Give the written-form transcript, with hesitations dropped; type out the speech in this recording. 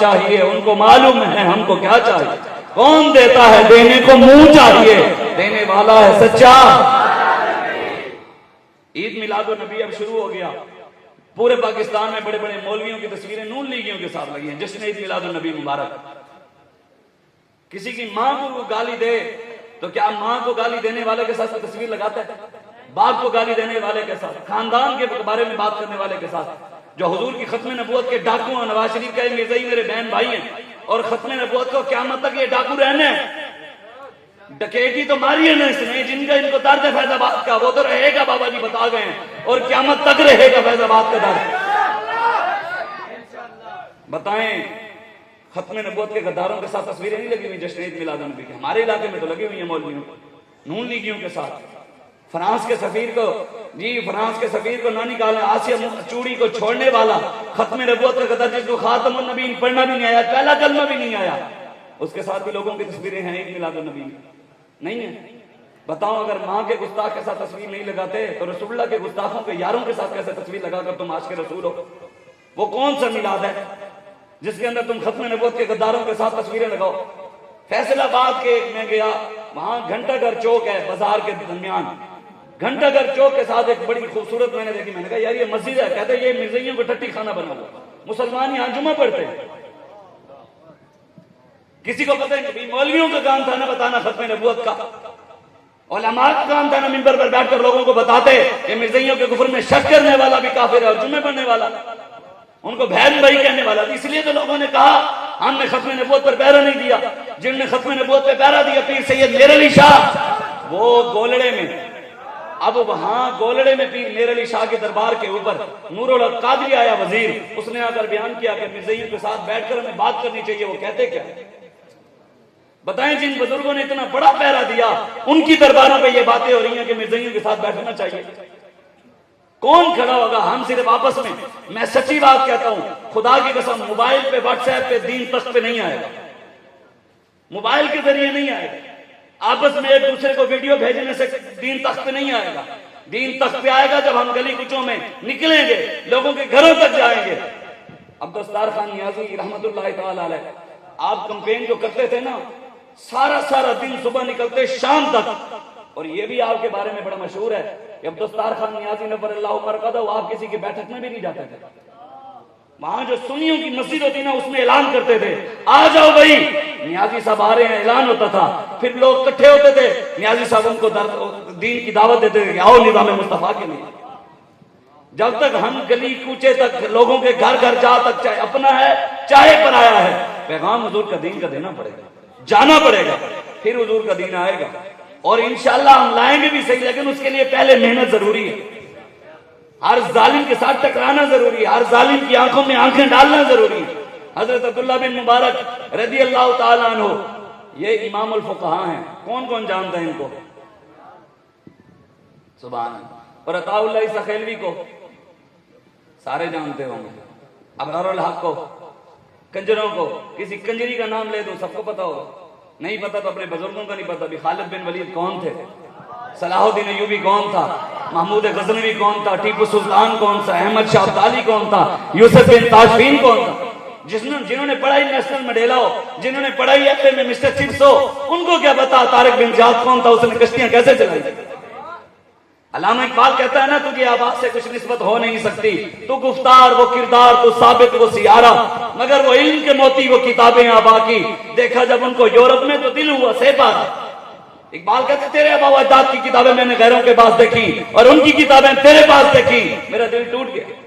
چاہیے، ان کو معلوم ہے ہم کو کیا چاہیے۔ کون دیتا ہے؟ دینے کو منہ چاہیے، دینے والا ہے سچا۔ عید میلاد النبی اب شروع ہو گیا، پورے پاکستان میں بڑے بڑے مولویوں کی تصویریں نون لیگیوں کے ساتھ لگی ہیں، جشن عید میلاد النبی مبارک۔ کسی کی ماں کو گالی دے تو کیا ماں کو گالی دینے والے کے ساتھ تصویر لگاتا ہے؟ باپ کو گالی دینے والے کے ساتھ، خاندان کے بارے میں بات کرنے والے کے ساتھ، جو حضور کی ختم نبوت کے ڈاکو ہیں، نواز شریف کا مرزائی میرے بہن بھائی ہیں، اور ختم نبوت کو قیامت تک یہ ڈاکو رہنے ہیں۔ ڈکیتی تو ماری ہے نا اس نے، جن کا ان کو درد ہے فیض آباد کا، وہ تو رہے گا، بابا جی بتا گئے ہیں، اور قیامت تک رہے گا فیض آباد کا درد۔ بتائیں، ختم نبوت کے غداروں کے ساتھ تصویریں نہیں لگی ہوئی جشن عید میلاد النبی کی؟ ہمارے علاقے میں تو لگی ہوئی ہیں مولویوں، نون لیگیوں کے ساتھ۔ فرانس کے سفیر کو نہ نکالیں، آسیہ چوڑی کو چھوڑنے والا، ختم نبوت کا غدار جس کو خاتم النبیین پڑھنا بھی نہیں آیا، پہلا کلمہ بھی نہیں آیا، اس کے ساتھ بھی لوگوں کی تصویریں ہیں عید میلاد النبی میں؟ نہیں ہے۔ بتاؤ، اگر ماں کے گستاخ کے ساتھ تصویر نہیں لگاتے تو رسول اللہ کے گستاخوں کے یاروں کے ساتھ کیسے تصویر لگا کر تم عاشق کے رسول ہو؟ وہ کون سا میلاد ہے جس کے اندر تم ختم نبوت کے غداروں کے ساتھ تصویریں لگاؤ؟ فیصل آباد کے میں گیا، وہاں گھنٹہ گھر چوک ہے بازار کے درمیان، گھنٹہ گھر چوک کے ساتھ ایک بڑی خوبصورت میں نے دیکھی، میں نے کہا یار یہ مسجد ہے، کہتے ہیں یہ مرزائیوں کو ٹٹی کھانا بنا ہوا، مسلمان یہاں جمعہ پڑھتے ہیں۔ کسی کو پتہ نہیں، مولویوں کا کام تھا نا بتانا ختم نبوت کا، علماء کا کام تھا نا منبر پر بیٹھ کر لوگوں کو بتاتے کہ مرزائیوں کے کفر میں شک کرنے والا بھی کافر ہے اور جمعہ پڑھنے والا، ان کو بہن بھائی کہنے والا۔ اس لیے تو لوگوں نے کہا ہم نے ختم نبوت پر پہرا نہیں دیا۔ جن نے ختم نبوت پہ پہرا دیا پیر سید میر علی شاہ، وہ گولڑے میں، اب وہاں گولڑے میں پیر میر علی شاہ کے دربار کے اوپر نور الحق قادری آیا وزیر، اس نے آ کر بیان کیا کہ مرزائیوں کے ساتھ بیٹھ کر ہمیں بات کرنی چاہیے۔ وہ کہتے کیا؟ بتائیں، جن بزرگوں نے اتنا بڑا پہرا دیا ان کی درباروں پہ یہ باتیں ہو رہی ہیں کہ مرزائیوں کے ساتھ بیٹھنا چاہیے۔ کون کھڑا ہوگا؟ ہم صرف آپس میں سچی بات کہتا ہوں، خدا کی قسم، موبائل پہ واٹس ایپ پہ دین تخت پہ نہیں آئے گا، موبائل کے ذریعے نہیں آئے گا، آپس میں ایک دوسرے کو ویڈیو بھیجنے سے دین تخت پہ نہیں آئے گا۔ دین تخت پہ آئے گا جب ہم گلی کوچوں میں نکلیں گے، لوگوں کے گھروں تک جائیں گے۔ عبدالستار خان نیازی رحمت اللہ تعالی علیہ، آپ کمپین جو کرتے تھے نا، سارا دن صبح نکلتے شام تک، اور یہ بھی آپ کے بارے میں بڑا مشہور ہے کہ عبدالستار خان نیازی نور اللہ مرقدہ، وہ آپ کسی کی بیٹھک میں بھی نہیں جاتے تھے، وہاں جو سنیوں کی مسجد ہوتی نا اس میں اعلان کرتے تھے آ جاؤ بھائی نیازی صاحب آ رہے ہیں، اعلان ہوتا تھا، پھر لوگ اکٹھے ہوتے تھے، نیازی صاحب ان کو دین کی دعوت دیتے تھے کہ آؤ نظام مصطفیٰ کے لیے۔ جب تک ہم گلی کوچے تک لوگوں کے گھر گھر جا تک، چاہے اپنا ہے چاہے پرایا ہے، پیغام حضور کا دین کا دینا پڑے گا، جانا پڑے گا، پھر حضور کا دین آئے گا، اور انشاءاللہ ہم لائیں گے بھی صحیح، لیکن اس کے لیے پہلے محنت ضروری ہے، ہر ظالم کے ساتھ ٹکرانا ضروری ہے، ہر ظالم کی آنکھوں میں آنکھیں ڈالنا ضروری ہے۔ حضرت عبداللہ بن مبارک رضی اللہ تعالیٰ عنہ، یہ امام الفقہاء ہیں، کون کون جانتا ہے ان کو؟ سبحان اللہ۔ اور عطاء اللہ سخیلوی کو سارے جانتے ہوں گے، ابرار الحق کو، کنجروں کو، کسی کنجری کا نام لے دو سب کو پتا ہوگا، نہیں پتا تو اپنے بزرگوں کا نہیں پتا بھی، خالد بن ولید کون تھے، صلاح الدین ایوبی کون تھا، محمود غزنوی کون تھا، ٹیپو سلطان کون تھا، احمد شاہ ابدالی کون تھا، یوسف بن تاشفین کون تھا، جنہوں نے پڑھائی نیشنل مڈیلا ہو، جنہوں نے پڑھائی ایف اے میں مسٹر چپس ہو، ان کو کیا پتا طارق بن زیاد کون تھا، اس نے کشتیاں کیسے چلائی۔ علامہ اقبال کہتا ہے نا، تجھے آواز سے کچھ نسبت ہو نہیں سکتی، تو گفتار وہ کردار، تو ثابت وہ سیارہ، مگر وہ علم کے موتی وہ کتابیں آبا کی، دیکھا جب ان کو یورپ میں تو دل ہوا سیپارا۔ اقبال کہتے تیرے آبا و اجداد کی کتابیں میں نے غیروں کے پاس دیکھی اور ان کی کتابیں تیرے پاس دیکھی، میرا دل ٹوٹ گیا۔